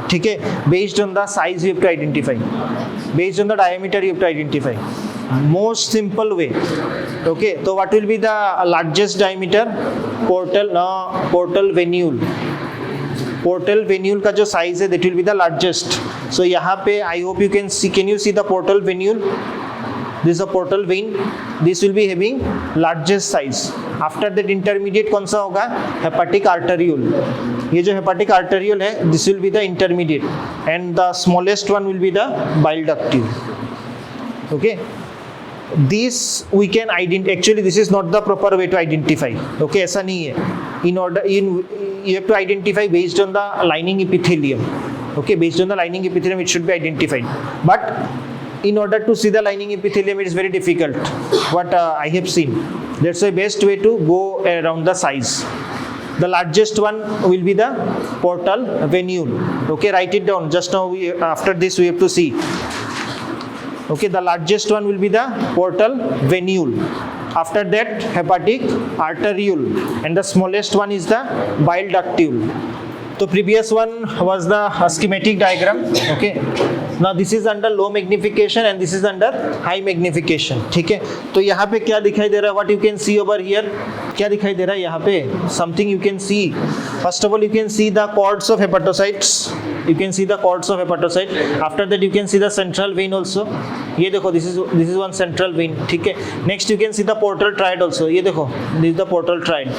ठीक है? Based on the size you have to identify. Based on the diameter you have to identify. Most simple way. Okay, so what will be the largest diameter? Portal venule. Portal venule का जो size है, that will be the largest. So यहाँ पे I hope you can see. Can you see the portal venule? This is a portal vein. This will be having largest size. After that intermediate कौन सा होगा? Hepatic arteriole. ये जो hepatic arteriole है, this will be the intermediate, and the smallest one will be the bile ductule. Okay. This we can identify. Actually, this is not the proper way to identify. Okay, ऐसा नहीं है. You have to identify based on the lining epithelium. Okay, based on the lining epithelium, it should be identified. But in order to see the lining epithelium, it is very difficult. What I have seen. That's the best way to go around the size. The largest one will be the portal venule. Okay, write it down. Just now, after this, we have to see. Okay, the largest one will be the portal venule. After that, hepatic arteriole, and the smallest one is the bile ductule. So previous one was the schematic diagram. Okay, now this is under low magnification and this is under high magnification. ठीक है, तो यहाँ पे क्या दिखाई दे रहा है? What you can see over here? क्या दिखाई दे रहा है यहाँ पे? Something you can see. First of all, you can see the cords of hepatocytes. You can see the cords of hepatocyte. After that, you can see the central vein also. ये देखो, this is one central vein. ठीक है. Next, you can see the portal triad also. ये देखो, this is the portal triad.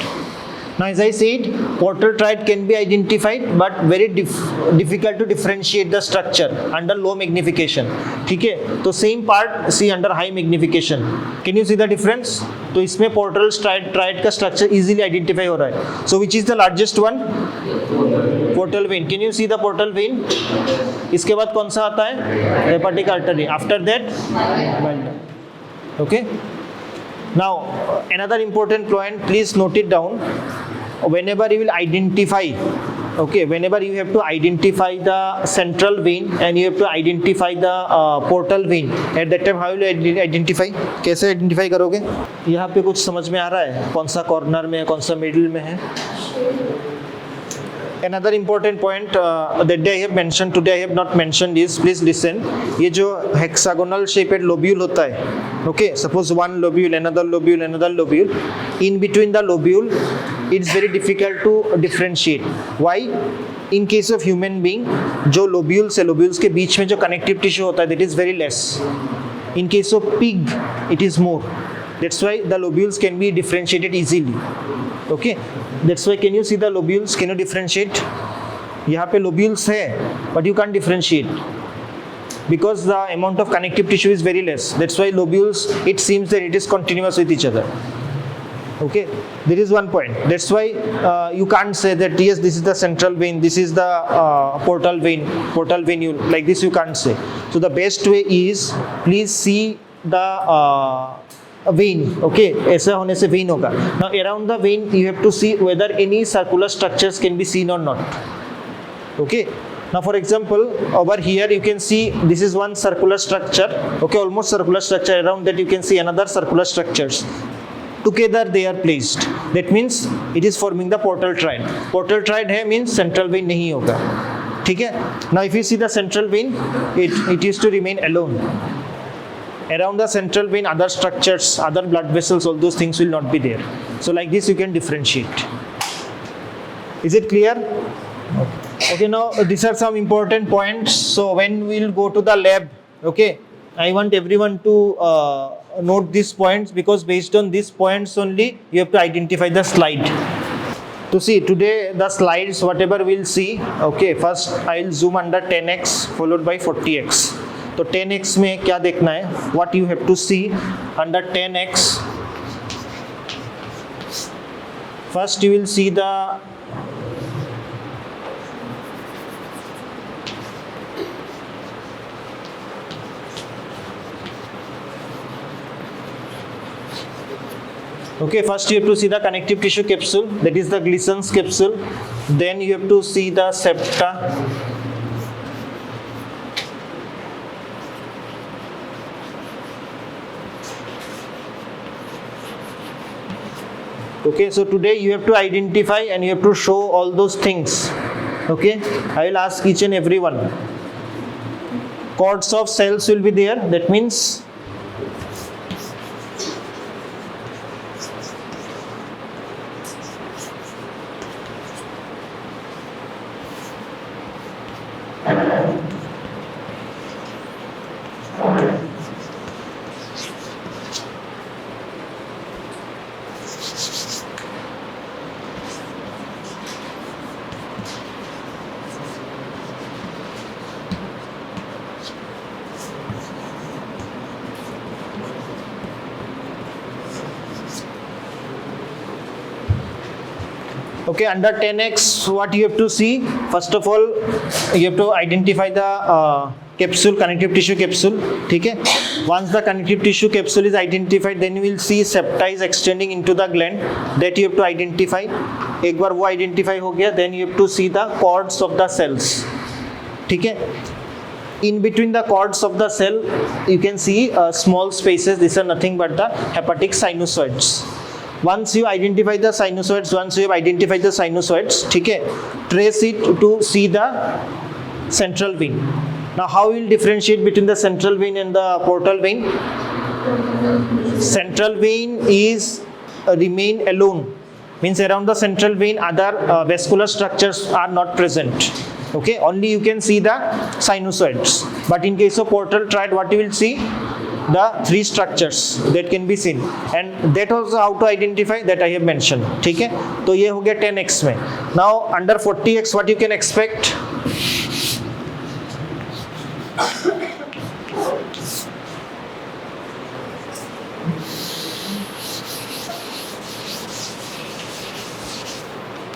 Now, as I said, portal triad can be identified, but very difficult to differentiate the structure under low magnification. ठीक है, तो same part see under high magnification. Can you see the difference? तो इसमें portal triad का structure easily identify हो रहा है. So which is the largest one? Portal vein. Can you see the portal vein? इसके बाद कौन सा आता है? Hepatic artery. After that, okay. Now, another important point, please note it down. Whenever you will identify, okay, whenever you have to identify the central vein and you have to identify the portal vein, at that time how will you identify? कैसे identify करोगे? यहाँ पे कुछ समझ में आ रहा है? कौन सा corner में है, कौन सा middle में है? Another important point that I have mentioned today, I have not mentioned is, please listen. ये जो hexagonal shaped lobule होता है, okay, suppose one lobule, another lobule, another lobule. In between the lobule, it's very difficult to differentiate. Why? In case of human being, जो lobules है, lobules के बीच में जो connective tissue होता है, that is very less. In case of pig, it is more. That's why the lobules can be differentiated easily. Okay, that's why can you see the lobules? Can you differentiate? यहाँ पे lobules है, but you can't differentiate because the amount of connective tissue is very less. That's why lobules, it seems that it is continuous with each other. Okay, there is one point. That's why you can't say that yes, this is the central vein, this is the portal vein, you, like this you can't say. So the best way is, please see the vein. Okay, ऐसा होने से vein होगा. Now around the vein you have to see whether any circular structures can be seen or not. Okay. Now for example, over here you can see this is one circular structure. Okay, almost circular structure. Around that you can see another circular structures. Together they are placed. That means it is forming the portal triad. Portal triad है means central vein नहीं होगा. ठीक है? Now if you see the central vein, it used to remain alone. Around the central vein, other structures, other blood vessels, all those things will not be there. So like this you can differentiate. Is it clear? Okay, now these are some important points. So when we will go to the lab, okay, I want everyone to note these points, because based on these points only you have to identify the slide. To see today the slides, whatever we'll see, okay, first I'll zoom under 10x followed by 40x. तो 10x में क्या देखना है? What you have to see under 10x? First you will see the first you have to see the connective tissue capsule, that is the Glisson's capsule. Then you have to see the septa. Okay, so today you have to identify and you have to show all those things. Okay, I will ask each and every one. Cords of cells will be there. That means okay, under 10x, what you have to see? First of all, you have to identify the capsule, connective tissue capsule. Okay? Once the connective tissue capsule is identified, then you will see septa is extending into the gland. That you have to identify. एक बार वो identify हो गया, then you have to see the cords of the cells. Okay? In between the cords of the cell, you can see small spaces. These are nothing but the hepatic sinusoids. Once you identify the sinusoids, okay, trace it to see the central vein. Now how we will differentiate between the central vein and the portal vein? Central vein is remain alone, means around the central vein other vascular structures are not present. Okay, only you can see the sinusoids. But in case of portal triad, what you will see? The three structures that can be seen, and that also how to identify, that I have mentioned. ठीक है, तो ये हो गया 10x में. Now under 40x, what you can expect?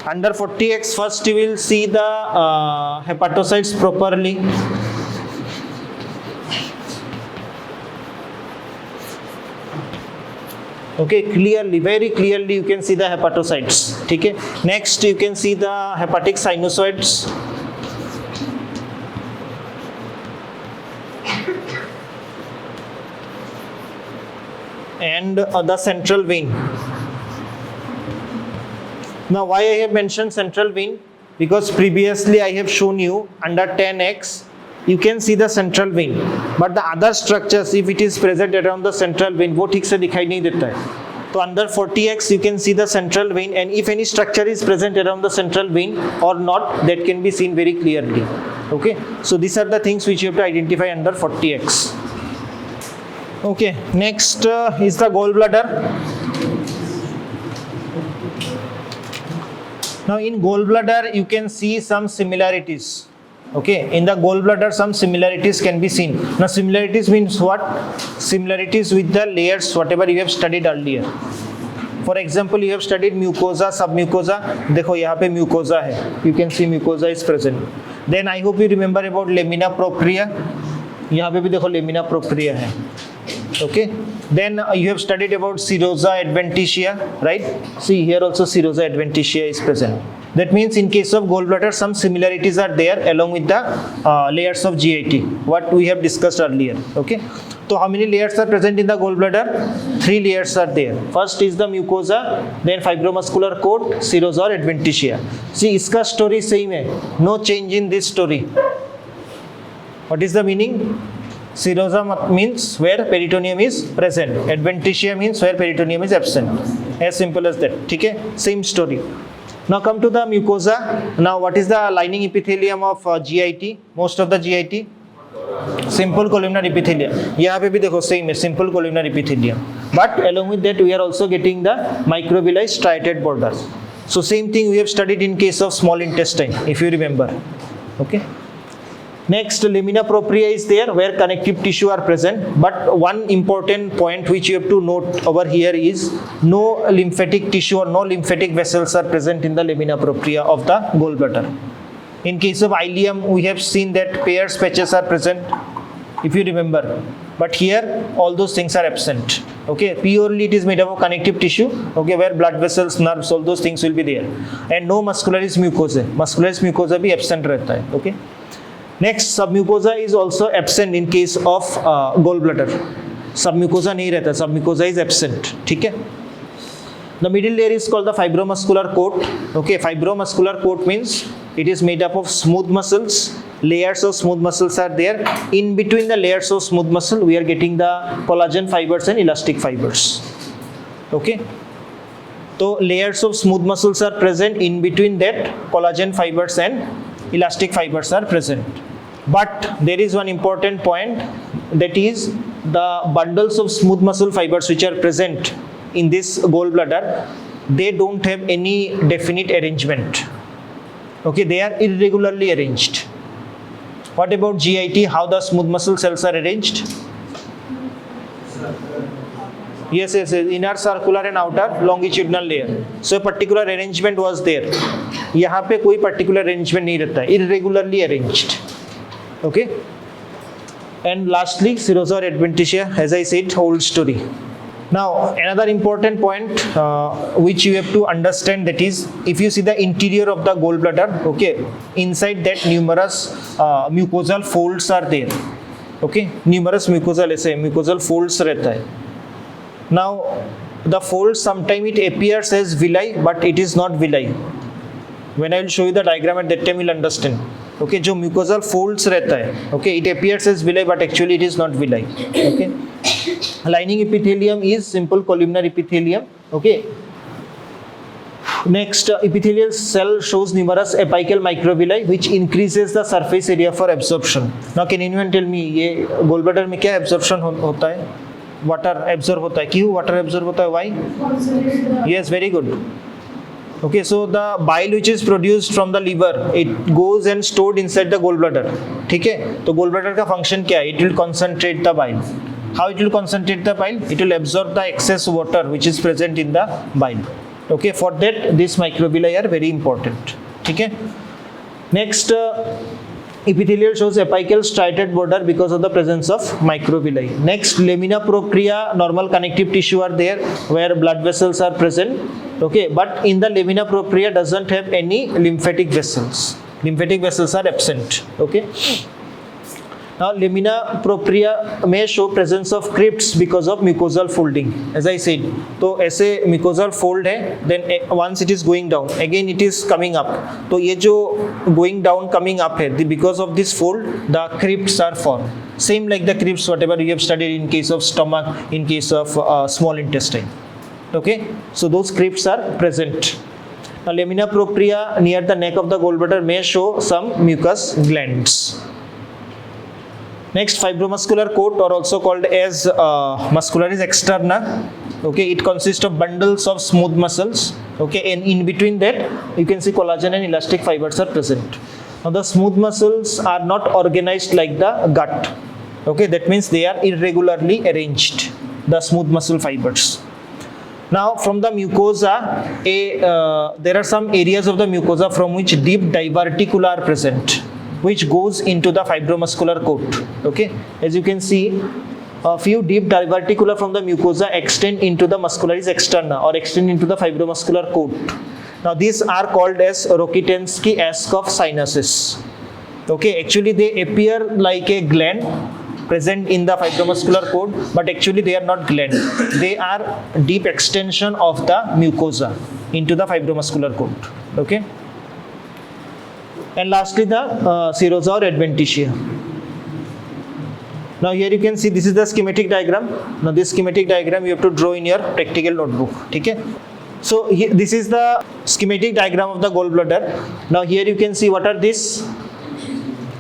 Under 40x, first you will see the hepatocytes properly. Okay, clearly, very clearly you can see the hepatocytes. Okay. Next you can see the hepatic sinusoids. And the central vein. Now why I have mentioned central vein? Because previously I have shown you under 10x you can see the central vein, but the other structures, if it is present around the central vein, वो ठीक से दिखाई नहीं देता है. तो under 40x you can see the central vein, and if any structure is present around the central vein or not, that can be seen very clearly. Okay, so these are the things which you have to identify under 40x. Okay, next is the gallbladder. Now in gallbladder you can see some similarities. Okay, in the gallbladder some similarities can be seen. Now similarities means what? Similarities with the layers, whatever you have studied earlier. For example, you have studied mucosa, submucosa. देखो यहाँ पे mucosa है. You can see mucosa is present. Then I hope you remember about lamina propria. यहाँ पे भी देखो lamina propria है. Okay. Then you have studied about serosa adventitia, right? See here also serosa adventitia is present. That means in case of gallbladder, some similarities are there along with the layers of GIT, what we have discussed earlier. Okay. So how many layers are present in the gallbladder? 3 layers are there. First is the mucosa, then fibromuscular coat, serosa or adventitia. See, iska story same hai. No change in this story. What is the meaning? Serosa means where peritoneum is present. Adventitia means where peritoneum is absent. As simple as that. Okay? Same story. Now come to the mucosa. Now what is the lining epithelium of GIT? Most of the GIT? Simple columnar epithelium. यहाँ पे भी देखो same है, simple columnar epithelium. But along with that we are also getting the microvilli striated border. So same thing we have studied in case of small intestine, if you remember. Okay. Next, lamina propria is there where connective tissue are present. But one important point which you have to note over here is no lymphatic tissue or no lymphatic vessels are present in the lamina propria of the gallbladder. In case of ileum, we have seen that pairs patches are present, if you remember. But here, all those things are absent. Okay, purely it is made up of connective tissue. Okay, where blood vessels, nerves, all those things will be there. And no muscularis mucosa. Muscularis mucosa bhi absent रहता है. Okay. Next, submucosa is also absent in case of gallbladder. Submucosa नहीं रहता. Submucosa is absent. ठीक है. The middle layer is called the fibromuscular coat. Okay, fibromuscular coat means it is made up of smooth muscles. Layers of smooth muscles are there. In between the layers of smooth muscle, we are getting the collagen fibers and elastic fibers. Okay. So layers of smooth muscles are present. In between that, collagen fibers and elastic fibers are present. But there is one important point, that is the bundles of smooth muscle fibers which are present in this gallbladder, they don't have any definite arrangement. Okay, they are irregularly arranged. What about GIT? How the smooth muscle cells are arranged? Yes, inner circular and outer longitudinal layer. So a particular arrangement was there. यहाँ पे कोई particular arrangement नहीं रहता है, irregularly arranged. Okay. And lastly, serosa or adventitia, as I said, whole story. Now, another important point which you have to understand, that is, if you see the interior of the gallbladder, okay, inside that numerous mucosal folds are there. Okay, numerous mucosal folds रहता है. Now, the folds sometimes it appears as villi, but it is not villi. When I will show you the diagram at that time, you will understand. Okay, जो mucosal folds रहता है, okay, it appears as villi, but actually it is not villi. Okay. Lining epithelium is simple columnar epithelium. Okay. Next, epithelial cell shows numerous apical microvilli which increases the surface area for absorption. Now, can anyone tell me ये gallbladder में क्या absorption होता है? Water absorb होता है. क्यों water absorb होता है? Why? Yes, very good. Okay, so the bile which is produced from the liver, it goes and stored inside the gallbladder. ठीक है? तो gallbladder का function क्या है? It will concentrate the bile. How it will concentrate the bile? It will absorb the excess water which is present in the bile. Okay, for that these microvilli are very important. ठीक है? Next, epithelial shows apical striated border because of the presence of microvilli. Next, lamina propria, normal connective tissue are there where blood vessels are present. Okay, but in the lamina propria doesn't have any lymphatic vessels. Lymphatic vessels are absent. Okay. Now, lamina propria may show presence of crypts because of mucosal folding. As I said, तो ऐसे mucosal fold है, then once it is going down, again it is coming up. तो ये जो going down coming up है, because of this fold, the crypts are formed. Same like the crypts whatever you have studied in case of stomach, in case of small intestine. Okay, so those crypts are present. Now, lamina propria near the neck of the gallbladder may show some mucous glands. Next, fibromuscular coat, or also called as muscularis externa. Okay, it consists of bundles of smooth muscles. Okay, and in between that, you can see collagen and elastic fibers are present. Now, the smooth muscles are not organized like the gut. Okay, that means they are irregularly arranged, the smooth muscle fibers. Now from the mucosa, there are some areas of the mucosa from which deep diverticula are present, which goes into the fibromuscular coat. Okay, as you can see, a few deep diverticula from the mucosa extend into the muscularis externa or extend into the fibromuscular coat. Now these are called as Rokitansky-Askov sinuses. Okay, actually they appear like a gland present in the fibromuscular cord, but actually they are not gland. They are deep extension of the mucosa into the fibromuscular cord. Okay. And lastly, the serosa or adventitia. Now here you can see this is the schematic diagram. Now this schematic diagram you have to draw in your practical notebook. Okay. So here, this is the schematic diagram of the gallbladder. Now here you can see what are these.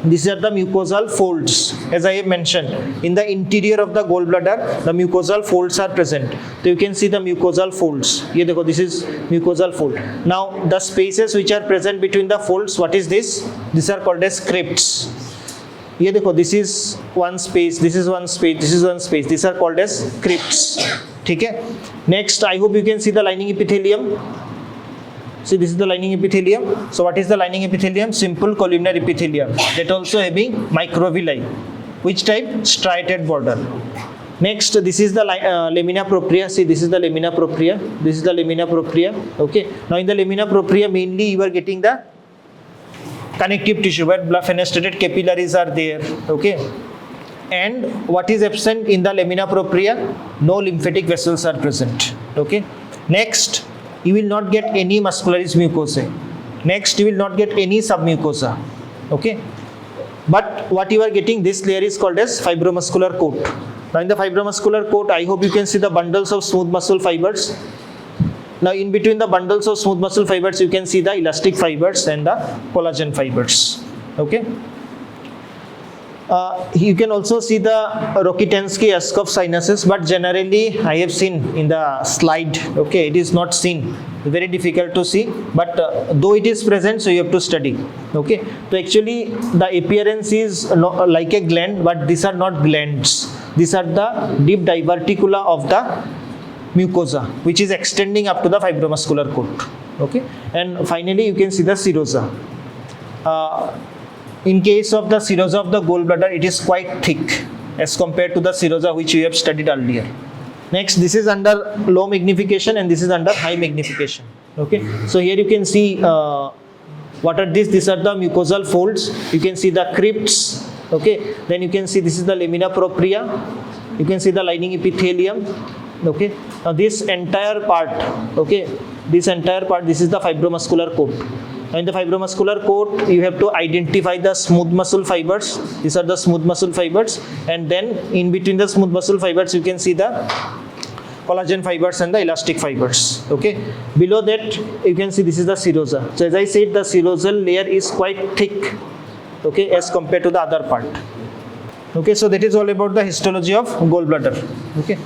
These are the mucosal folds. As I have mentioned, in the interior of the gallbladder, the mucosal folds are present. So you can see the mucosal folds. Here, this is mucosal fold. Now the spaces which are present between the folds, what is this? These are called as crypts. Here, this is one space. This is one space. This is one space. These are called as crypts. Okay. Next, I hope you can see the lining epithelium. See, this is the lining epithelium. So what is the lining epithelium? Simple columnar epithelium, that also having microvilli. Which type? Striated border. Next, this is the lamina propria. See, this is the lamina propria. This is the lamina propria. Okay. Now in the lamina propria, mainly you are getting the connective tissue where fenestrated capillaries are there. Okay. And what is absent in the lamina propria? No lymphatic vessels are present. Okay. Next, you will not get any muscularis mucosae. Next, you will not get any submucosa. Okay. But what you are getting, this layer is called as fibromuscular coat. Now in the fibromuscular coat, I hope you can see the bundles of smooth muscle fibers. Now in between the bundles of smooth muscle fibers, you can see the elastic fibers and the collagen fibers. Okay. You can also see the Rokitansky-Askov sinuses, but generally I have seen in the slide. Okay, it is not seen. Very difficult to see, but though it is present, so you have to study. Okay, so actually the appearance is like a gland, but these are not glands. These are the deep diverticula of the mucosa, which is extending up to the fibromuscular coat. Okay, and finally you can see the serosa. In case of the serosa of the gallbladder, it is quite thick as compared to the serosa which we have studied earlier. Next, this is under low magnification and this is under high magnification. Okay, so here you can see what are these? These are the mucosal folds. You can see the crypts. Okay, then you can see this is the lamina propria. You can see the lining epithelium. Okay, now this entire part. Okay, this entire part. This is the fibromuscular coat. In the fibromuscular coat, you have to identify the smooth muscle fibers. These are the smooth muscle fibers, and then in between the smooth muscle fibers, you can see the collagen fibers and the elastic fibers. Okay. Below that, you can see this is the serosa. So as I said, the serosal layer is quite thick. Okay, as compared to the other part. Okay, so that is all about the histology of gallbladder. Okay.